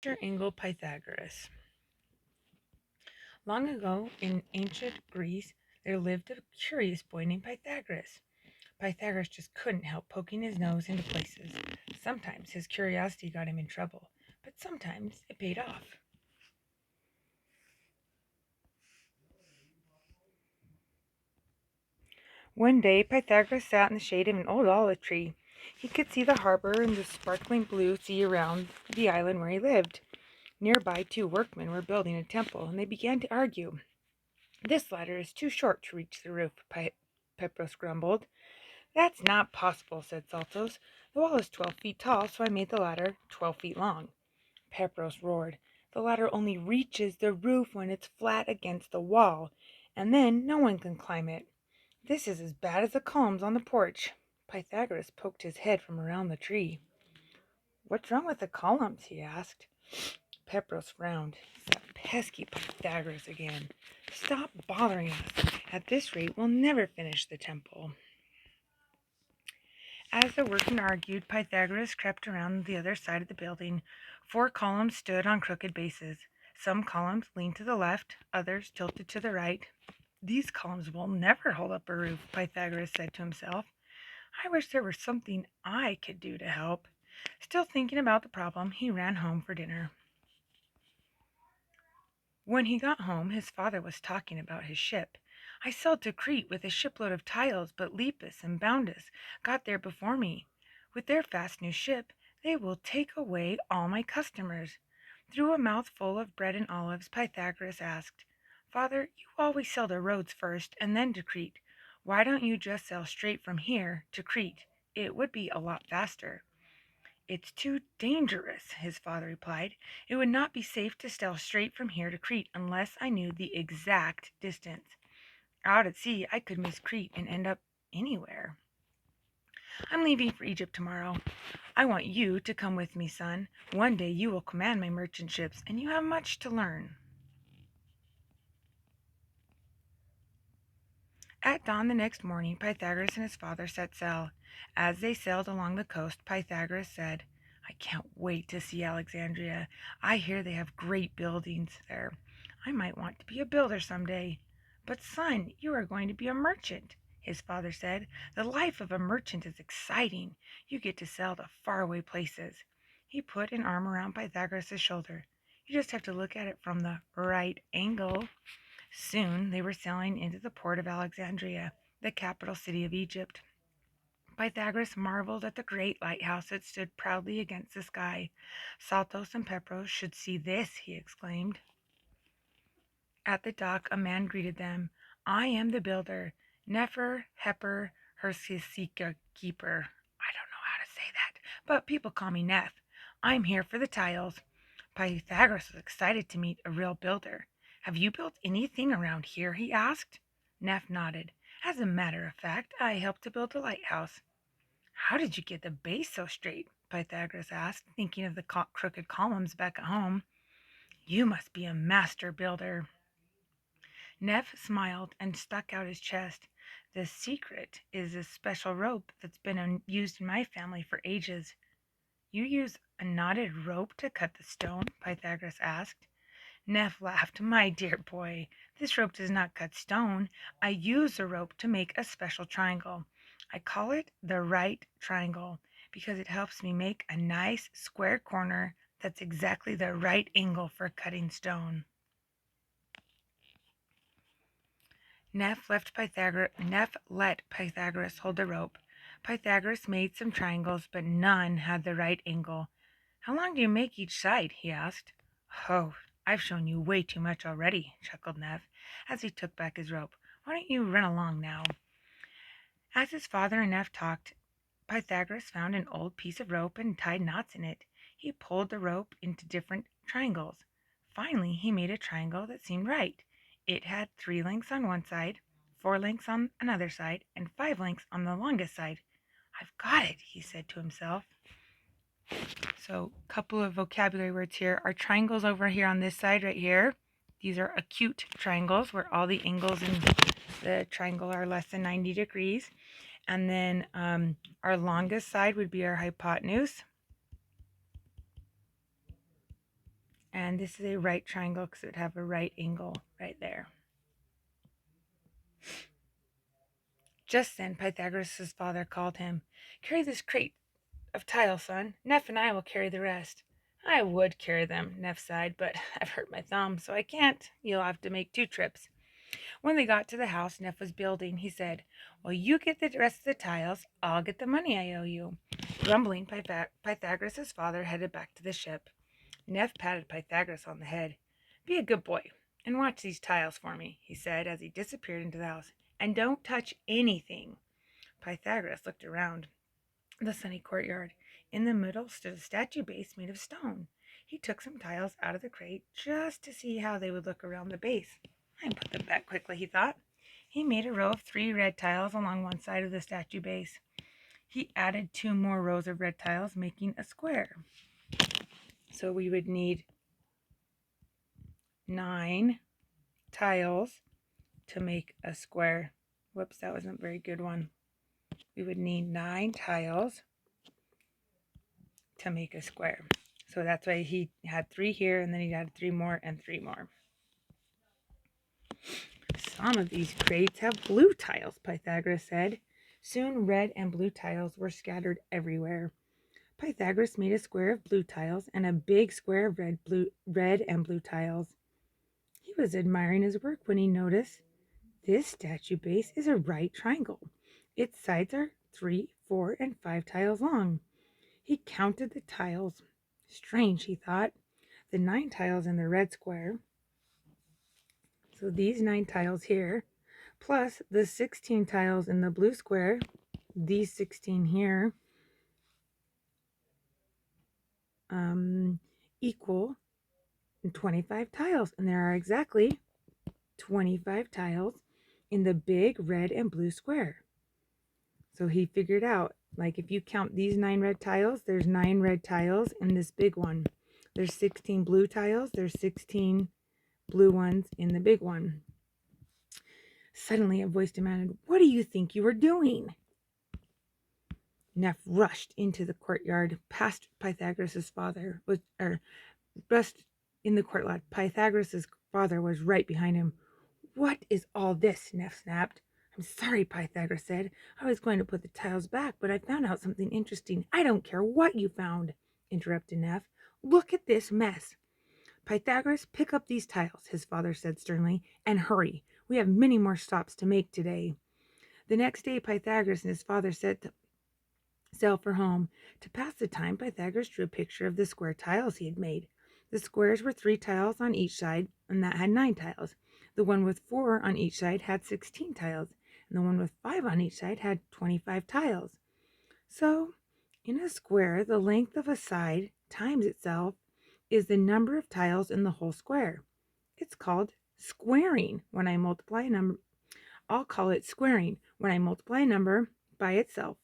Master Angle Pythagoras. Long ago, in ancient Greece, there lived a curious boy named Pythagoras. Pythagoras just couldn't help poking his nose into places. Sometimes his curiosity got him in trouble, but sometimes it paid off. One day, Pythagoras sat in the shade of an old olive tree. He could see the harbor and the sparkling blue sea around the island where he lived. Nearby, two workmen were building a temple, and they began to argue. "This ladder is too short to reach the roof," Pepros grumbled. "That's not possible," said Saltos. "The wall is 12 feet tall, so I made the ladder 12 feet long." Pepros roared. "The ladder only reaches the roof when it's flat against the wall, and then no one can climb it. This is as bad as the columns on the porch." Pythagoras poked his head from around the tree. "What's wrong with the columns?" he asked. Pepros frowned. "It's that pesky Pythagoras again. Stop bothering us. At this rate, we'll never finish the temple." As the workmen argued, Pythagoras crept around the other side of the building. 4 columns stood on crooked bases. Some columns leaned to the left, others tilted to the right. "These columns will never hold up a roof," Pythagoras said to himself. "I wish there were something I could do to help." Still thinking about the problem, he ran home for dinner. When he got home, his father was talking about his ship. "I sailed to Crete with a shipload of tiles, but Lepus and Boundus got there before me. With their fast new ship, they will take away all my customers." Through a mouthful of bread and olives, Pythagoras asked, "Father, you always sail to Rhodes first and then to Crete. Why don't you just sail straight from here to Crete? It would be a lot faster." "It's too dangerous," his father replied. "It would not be safe to sail straight from here to Crete unless I knew the exact distance. Out at sea, I could miss Crete and end up anywhere. I'm leaving for Egypt tomorrow. I want you to come with me, son. One day you will command my merchant ships, and you have much to learn." At dawn the next morning, Pythagoras and his father set sail. As they sailed along the coast, Pythagoras said, "I can't wait to see Alexandria. I hear they have great buildings there. I might want to be a builder some day." "But son, you are going to be a merchant," his father said. "The life of a merchant is exciting. You get to sail to faraway places." He put an arm around Pythagoras' shoulder. "You just have to look at it from the right angle." Soon they were sailing into the port of Alexandria, the capital city of Egypt. Pythagoras marveled at the great lighthouse that stood proudly against the sky. "Saltos and Pepros should see this," he exclaimed. At the dock, a man greeted them. "I am the builder, Nefer Heper Hersisika Keeper. I don't know how to say that, but people call me Neph. I'm here for the tiles." Pythagoras was excited to meet a real builder. "Have you built anything around here?" he asked. Neff nodded. "As a matter of fact, I helped to build a lighthouse." "How did you get the base so straight?" Pythagoras asked, thinking of the crooked columns back at home. "You must be a master builder." Neff smiled and stuck out his chest. "The secret is a special rope that's been used in my family for ages." "You use a knotted rope to cut the stone?" Pythagoras asked. Neff laughed. "My dear boy, this rope does not cut stone. I use the rope to make a special triangle. I call it the right triangle because it helps me make a nice square corner that's exactly the right angle for cutting stone." Neff let Pythagoras hold the rope. Pythagoras made some triangles, but none had the right angle. "How long do you make each side?" he asked. "Oh, I've shown you way too much already," chuckled Neff, as he took back his rope. "Why don't you run along now?" As his father and Neff talked, Pythagoras found an old piece of rope and tied knots in it. He pulled the rope into different triangles. Finally, he made a triangle that seemed right. It had 3 links on one side, 4 links on another side, and 5 links on the longest side. "I've got it," he said to himself. So, a couple of vocabulary words here. Our triangles over here on this side right here, these are acute triangles where all the angles in the triangle are less than 90 degrees. And then our longest side would be our hypotenuse. And this is a right triangle because it would have a right angle right there. Just then Pythagoras' father called him. "Carry this crate of tiles, son. Neff and I will carry the rest." "I would carry them," Neff sighed, "but I've hurt my thumb, so I can't. You'll have to make 2 trips." When they got to the house Neff was building, he said, "Well, you get the rest of the tiles. I'll get the money I owe you." Grumbling, Pythagoras' father headed back to the ship. Neff patted Pythagoras on the head. "Be a good boy and watch these tiles for me," he said as he disappeared into the house. "And don't touch anything." Pythagoras looked around the sunny courtyard. In the middle stood a statue base made of stone. He took some tiles out of the crate just to see how they would look around the base. "And put them back quickly," he thought. He made a row of 3 red tiles along one side of the statue base. He added 2 more rows of red tiles, making a square. So we would need 9 tiles to make a square. Whoops, that wasn't a very good one. We would need 9 tiles to make a square. So that's why he had 3 here, and then he had 3 more and 3 more. "Some of these crates have blue tiles," Pythagoras said. Soon red and blue tiles were scattered everywhere. Pythagoras made a square of blue tiles and a big square of red and blue tiles. He was admiring his work when he noticed this statue base is a right triangle. Its sides are 3, 4, and 5 tiles long. He counted the tiles. Strange, he thought. The 9 tiles in the red square, so these 9 tiles here, plus the 16 tiles in the blue square, these 16 here, equal 25 tiles. And there are exactly 25 tiles in the big red and blue square. So he figured out, like, if you count these 9 red tiles, there's 9 red tiles in this big one. There's 16 blue tiles, there's 16 blue ones in the big one. Suddenly a voice demanded, "What do you think you are doing?" Neff rushed into the courtyard past Pythagoras' father, rushed in the courtyard. Pythagoras' father was right behind him. "What is all this?" Neff snapped. "I'm sorry," Pythagoras said. "I was going to put the tiles back, but I found out something interesting." "I don't care what you found," interrupted Neff. "Look at this mess." "Pythagoras, pick up these tiles," his father said sternly, "and hurry. We have many more stops to make today." The next day, Pythagoras and his father set sail for home. To pass the time, Pythagoras drew a picture of the square tiles he had made. The squares were 3 tiles on each side, and that had 9 tiles. The one with 4 on each side had 16 tiles, and the one with 5 on each side had 25 tiles. So, in a square, the length of a side times itself is the number of tiles in the whole square. It's called squaring when I multiply a number. I'll call it squaring when I multiply a number by itself.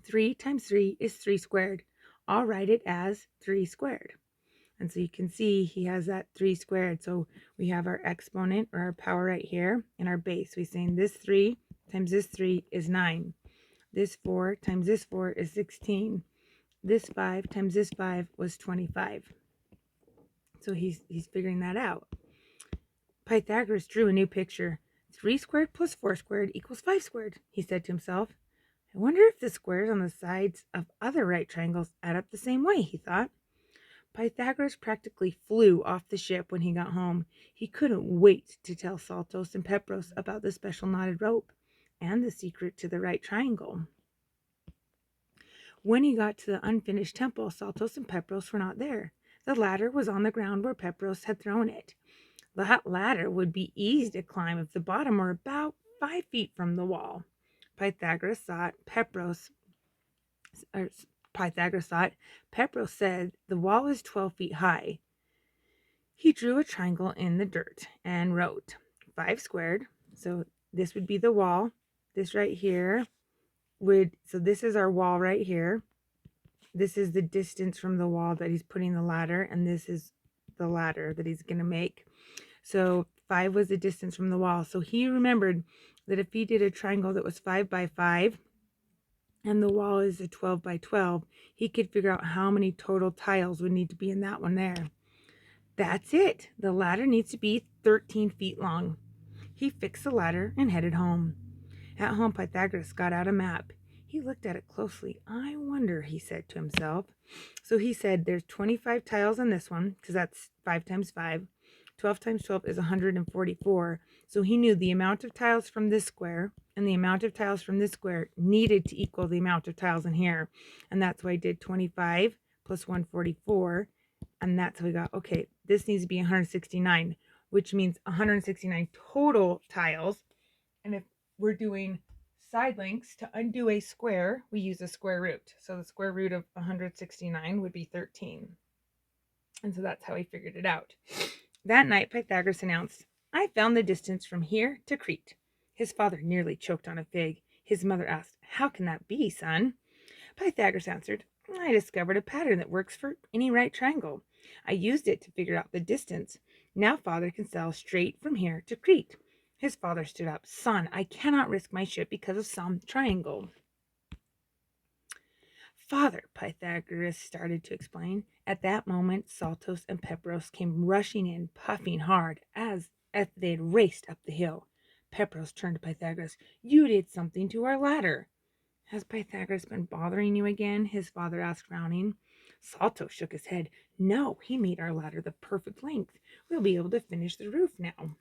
3 times 3 is 3 squared. I'll write it as 3 squared. And so you can see he has that 3 squared. So we have our exponent or our power right here in our base. We're saying this 3 times this 3 is 9. This 4 times this 4 is 16. This 5 times this 5 was 25. So he's figuring that out. Pythagoras drew a new picture. 3 squared plus 4 squared equals 5 squared, he said to himself. I wonder if the squares on the sides of other right triangles add up the same way, he thought. Pythagoras practically flew off the ship when he got home. He couldn't wait to tell Saltos and Pepros about the special knotted rope and the secret to the right triangle. When he got to the unfinished temple, Saltos and Pepros were not there. The ladder was on the ground where Pepros had thrown it. That ladder would be easy to climb if the bottom were about 5 feet from the wall. Pythagoras thought Pepros said the wall is 12 feet high. He drew a triangle in the dirt and wrote 5 squared. So this would be the wall. This right here so this is our wall right here. This is the distance from the wall that he's putting the ladder, and this is the ladder that he's going to make. So 5 was the distance from the wall. So he remembered that if he did a triangle that was 5 by 5 and the wall is a 12 by 12, he could figure out how many total tiles would need to be in that one there. That's it. The ladder needs to be 13 feet long. He fixed the ladder and headed home. At home, Pythagoras got out a map. He looked at it closely. I wonder, he said to himself. So he said, there's 25 tiles on this one, because that's 5 times 5. 12 times 12 is 144. So he knew the amount of tiles from this square and the amount of tiles from this square needed to equal the amount of tiles in here. And that's why I did 25 plus 144. And that's how we got, okay, this needs to be 169, which means 169 total tiles. And if we're doing side lengths, to undo a square, we use a square root. So the square root of 169 would be 13. And so that's how he figured it out. That night, Pythagoras announced, I found the distance from here to Crete. His father nearly choked on a fig. His mother asked, how can that be, son? Pythagoras answered, I discovered a pattern that works for any right triangle. I used it to figure out the distance. Now father can sail straight from here to Crete. His father stood up. Son, I cannot risk my ship because of some triangle. Father, Pythagoras started to explain. At that moment, Saltos and Pepros came rushing in, puffing hard, as if they had raced up the hill. Pepros turned to Pythagoras. You did something to our ladder. Has Pythagoras been bothering you again? His father asked, frowning. Salto shook his head. No, he made our ladder the perfect length. We'll be able to finish the roof now.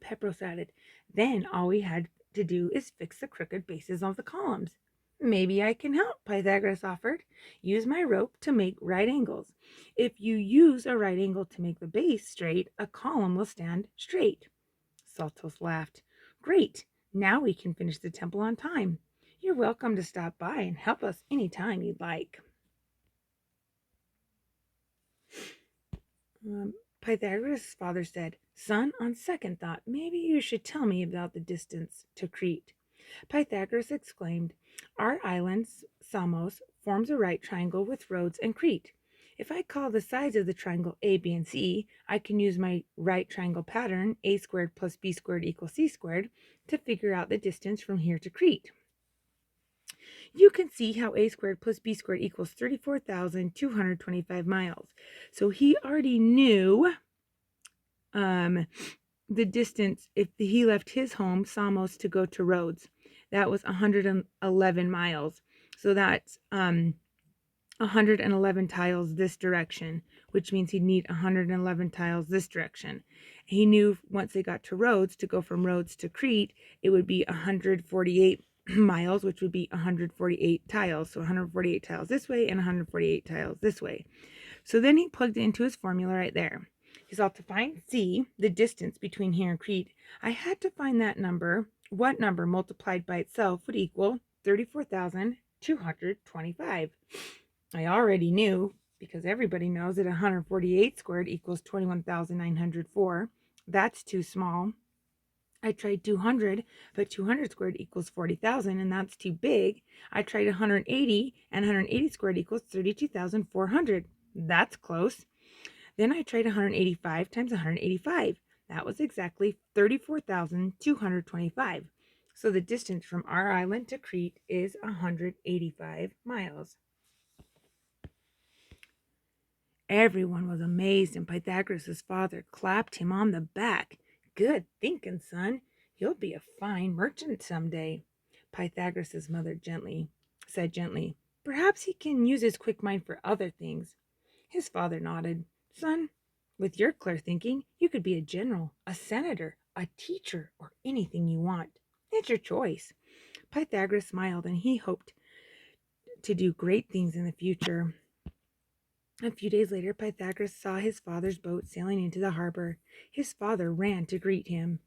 Pepros added, then all we had to do is fix the crooked bases of the columns. Maybe I can help, Pythagoras offered. Use my rope to make right angles. If you use a right angle to make the base straight, a column will stand straight. Saltos laughed. Great! Now we can finish the temple on time. You're welcome to stop by and help us any time you'd like. Pythagoras' father said, Son, on second thought, maybe you should tell me about the distance to Crete. Pythagoras exclaimed, Our island, Samos, forms a right triangle with Rhodes and Crete. If I call the sides of the triangle A, B, and C, I can use my right triangle pattern, a squared plus b squared equals c squared, to figure out the distance from here to Crete. You can see how a squared plus b squared equals 34,225 miles. So he already knew the distance if he left his home, Samos, to go to Rhodes. That was 111 miles. So that's 111 tiles this direction, which means he'd need 111 tiles this direction. He knew once they got to Rhodes, to go from Rhodes to Crete, it would be 148 miles, which would be 148 tiles. So 148 tiles this way and 148 tiles this way. So then he plugged it into his formula right there. He saw to find C, the distance between here and Crete, I had to find that number. What number multiplied by itself would equal 34,225? I already knew, because everybody knows that 148 squared equals 21,904. That's too small. I tried 200, but 200 squared equals 40,000, and that's too big. I tried 180, and 180 squared equals 32,400. That's close. Then I tried 185 times 185. That was exactly 34,225. So the distance from our island to Crete is 185 miles. Everyone was amazed, and Pythagoras' father clapped him on the back. Good thinking, son. You'll be a fine merchant someday. Pythagoras' mother said gently, perhaps he can use his quick mind for other things. His father nodded. Son, with your clear thinking, you could be a general, a senator, a teacher, or anything you want. It's your choice. Pythagoras smiled, and he hoped to do great things in the future. A few days later, Pythagoras saw his father's boat sailing into the harbor. His father ran to greet him.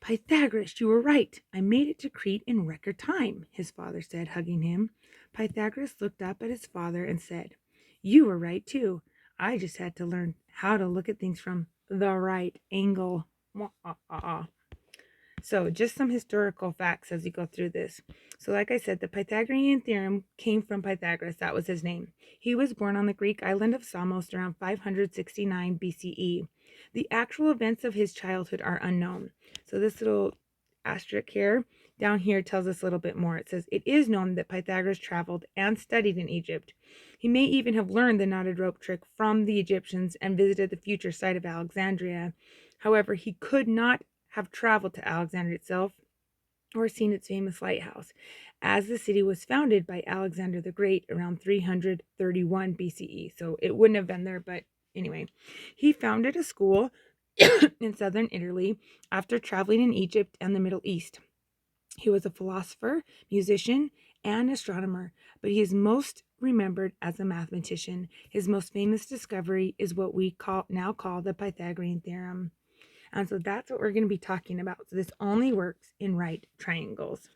Pythagoras, you were right. I made it to Crete in record time, his father said, hugging him. Pythagoras looked up at his father and said, You were right, too. I just had to learn how to look at things from the right angle. So just some historical facts as we go through this. So like I said, the Pythagorean theorem came from Pythagoras. That was his name. He was born on the Greek island of Samos around 569 BCE. The actual events of his childhood are unknown. So this little asterisk here down here tells us a little bit more. It says, it is known that Pythagoras traveled and studied in Egypt. He may even have learned the knotted rope trick from the Egyptians and visited the future site of Alexandria. However, he could not have traveled to Alexandria itself or seen its famous lighthouse, as the city was founded by Alexander the Great around 331 BCE. So it wouldn't have been there, but anyway, he founded a school in southern Italy after traveling in Egypt and the Middle East. He was a philosopher, musician, and astronomer, but he is most remembered as a mathematician. His most famous discovery is what we now call the Pythagorean theorem. And so that's what we're going to be talking about. So this only works in right triangles.